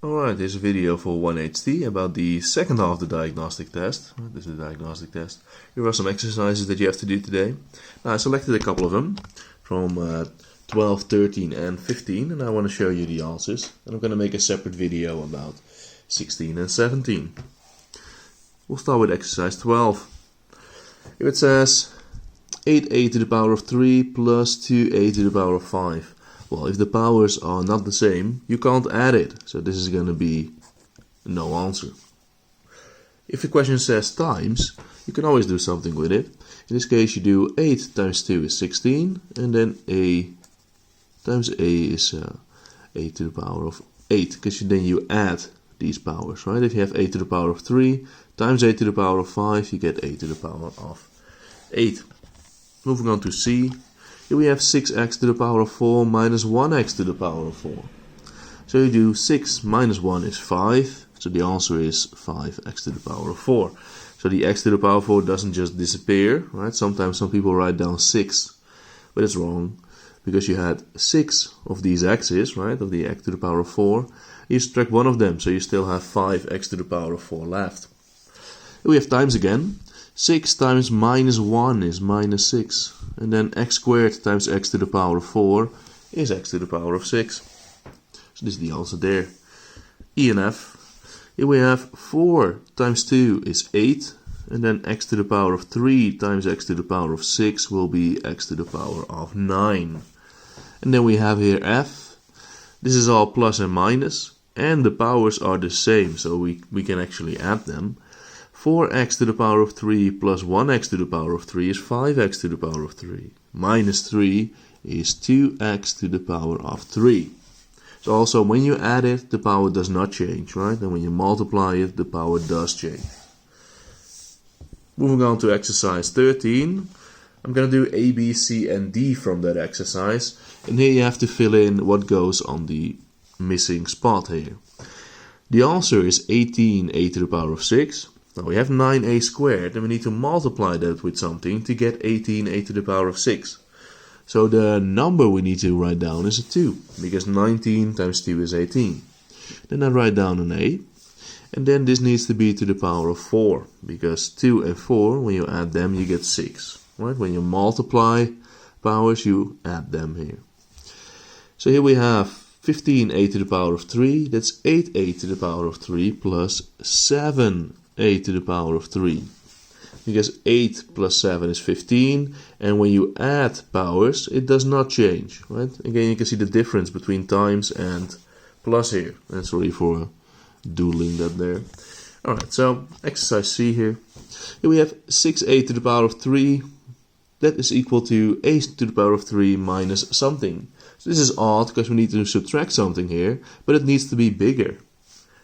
Alright, this is a video for 1HT about the second half of the diagnostic test. This is the diagnostic test. Here are some exercises that you have to do today. Now I selected a couple of them from 12, 13 and 15 and I want to show you the answers. And I'm going to make a separate video about 16 and 17. We'll start with exercise 12. Here it says 8a to the power of 3 plus 2a to the power of 5. Well, if the powers are not the same, you can't add it. So this is going to be no answer. If the question says times, you can always do something with it. In this case, you do 8 times 2 is 16. And then a times a is a to the power of 8. Because then you add these powers, right? If you have a to the power of 3 times a to the power of 5, you get a to the power of 8. Moving on to C. Here we have 6x to the power of 4 minus 1x to the power of 4. So you do 6 minus 1 is 5. So the answer is 5x to the power of 4. So the x to the power of 4 doesn't just disappear, right? Sometimes some people write down 6, but it's wrong. Because you had 6 of these x's, right? Of the x to the power of 4. You subtract one of them, so you still have 5x to the power of 4 left. Here we have times again. 6 times minus 1 is minus 6. And then x squared times x to the power of 4 is x to the power of 6. So this is the answer there. E and F. Here we have 4 times 2 is 8. And then x to the power of 3 times x to the power of 6 will be x to the power of 9. And then we have here F. This is all plus and minus. And the powers are the same, so we can actually add them. 4x to the power of 3 plus 1x to the power of 3 is 5x to the power of 3. Minus 3 is 2x to the power of 3. So also when you add it, the power does not change, right? And when you multiply it, the power does change. Moving on to exercise 13. I'm going to do A, B, C and D from that exercise. And here you have to fill in what goes on the missing spot here. The answer is 18a to the power of 6. Now we have 9a squared and we need to multiply that with something to get 18a to the power of 6. So the number we need to write down is a 2, because 19 times 2 is 18. Then I write down an a, and then this needs to be to the power of 4, because 2 and 4, when you add them, you get 6. Right? When you multiply powers, you add them here. So here we have 15a to the power of 3, that's 8a to the power of 3 plus 7a to the power of 3. Because 8 plus 7 is 15, and when you add powers, it does not change, right? Again, you can see the difference between times and plus here. And sorry for doodling that there. Alright, so exercise C here. Here we have 6a to the power of 3. That is equal to a to the power of 3 minus something. So this is odd because we need to subtract something here, but it needs to be bigger.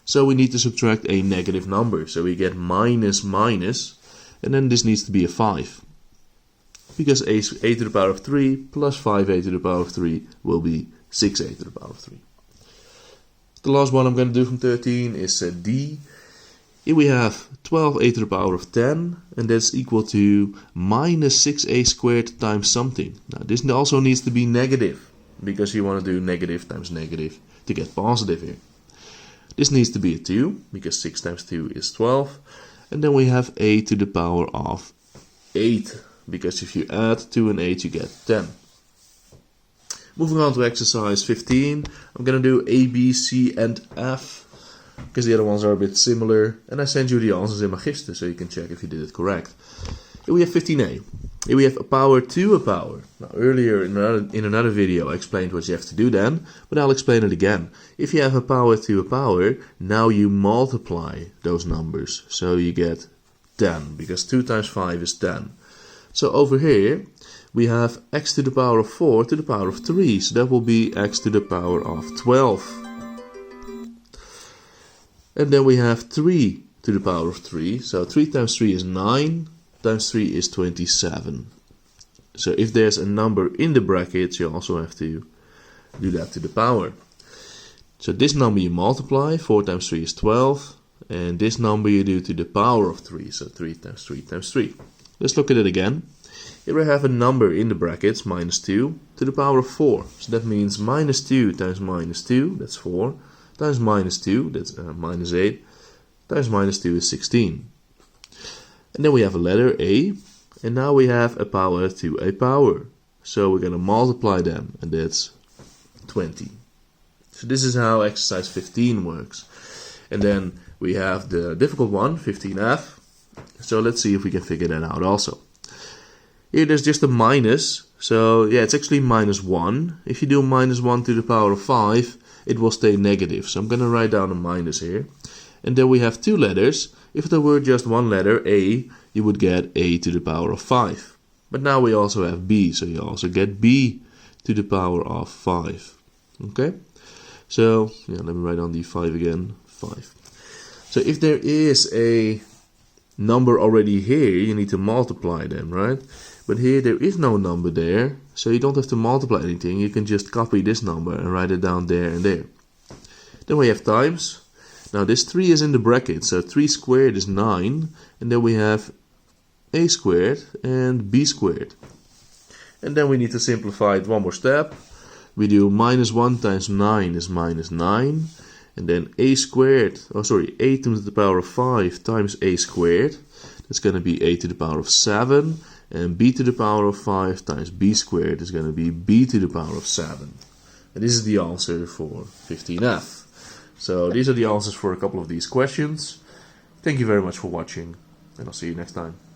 So we need to subtract a negative number. So we get minus minus, and then this needs to be a 5. Because a to the power of 3 plus 5a to the power of 3 will be 6a to the power of 3. The last one I'm going to do from 13 is D. Here we have 12a to the power of 10, and that's equal to minus 6a squared times something. Now this also needs to be negative, because you want to do negative times negative to get positive here. This needs to be a 2, because 6 times 2 is 12. And then we have a to the power of 8, because if you add 2 and 8, you get 10. Moving on to exercise 15, I'm going to do A, B, C and F, because the other ones are a bit similar. And I send you the answers in Magister, so you can check if you did it correct. Here we have 15a. Here we have a power to a power. Now earlier in another video I explained what you have to do then, but I'll explain it again. If you have a power to a power, now you multiply those numbers. So you get 10, because 2 times 5 is 10. So over here we have x to the power of 4 to the power of 3. So that will be x to the power of 12. And then we have 3 to the power of 3. So 3 times 3 is 9. Times 3 is 27. So if there's a number in the brackets, you also have to do that to the power. So this number you multiply, 4 times 3 is 12, and this number you do to the power of 3, so 3 times 3 times 3. Let's look at it again. Here we have a number in the brackets, minus 2, to the power of 4. So that means minus 2 times minus 2, that's 4, times minus 2, that's minus 8, times minus 2 is 16. And then we have a letter A, and now we have a power to a power. So we're going to multiply them, and that's 20. So this is how exercise 15 works. And then we have the difficult one, 15F. So let's see if we can figure that out also. Here there's just a minus, so yeah, it's actually minus 1. If you do minus 1 to the power of 5, it will stay negative. So I'm going to write down a minus here. And then we have two letters. If there were just one letter, A, you would get A to the power of 5. But now we also have B, so you also get B to the power of 5. Okay? So, yeah, let me write down the 5 again. 5. So if there is a number already here, you need to multiply them, right? But here there is no number there, so you don't have to multiply anything. You can just copy this number and write it down there and there. Then we have times. Now this 3 is in the bracket, so 3 squared is 9, and then we have a squared and b squared. And then we need to simplify it one more step. We do minus 1 times 9 is minus 9, and then a squared, a to the power of 5 times a squared. That's going to be a to the power of 7, and b to the power of 5 times b squared is going to be b to the power of 7. And this is the answer for 15F. So these are the answers for a couple of these questions. Thank you very much for watching, and I'll see you next time.